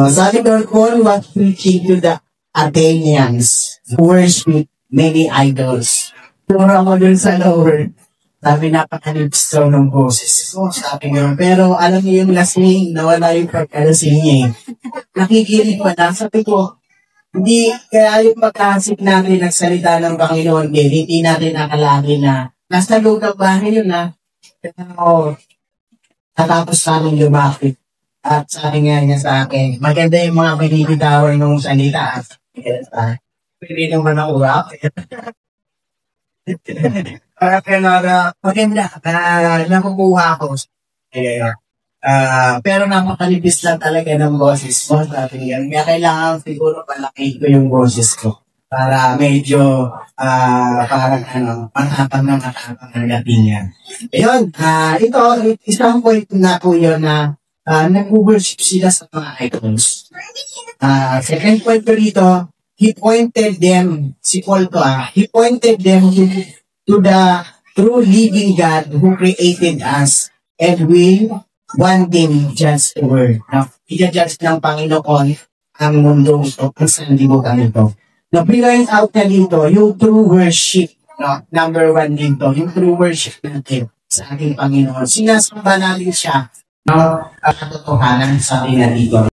Sabi doon, all was preaching to the Athenians who worship many idols. Puro ako dun sa lower. Sabi, napakalips daw ng boses ko. Sabi nga, pero alam niyo yung lasing, nawala yung pagkalasing niya eh. Nakikinig pa na. Sabi ko, hindi, kaya yung pagkasip natin nagsalita ng Panginoon, hindi natin nakalagi na nasa loob ng bahay yun na. Pero, natapos namin lumapit. At sabi nga niya sa akin, maganda yung mga binibitawar ng salita. Pwede naman ako rapid. Maganda, nakukuha ko. Pero napakalipis lang talaga ng boses mo. Sabi yan. Kaya kailangan siguro palaki ko yung boses ko. Para medyo, parang matapang na matapang ang dating yan. Ayun, ito, isang point na po yun na nag-worship sila sa mga idols. Second point ko dito, he pointed them, si Paul to he pointed them to the true living God who created us and will one day judge the world. Now, i-judge ng Panginoon ang mundo kung saan libutan ito. Now, pinpoint out na dito, yung true worship, no? Number 1 dito, yung true worship natin sa ating Panginoon. Sinasamba natin siya, no? Ang katotohanan sa atin na dito.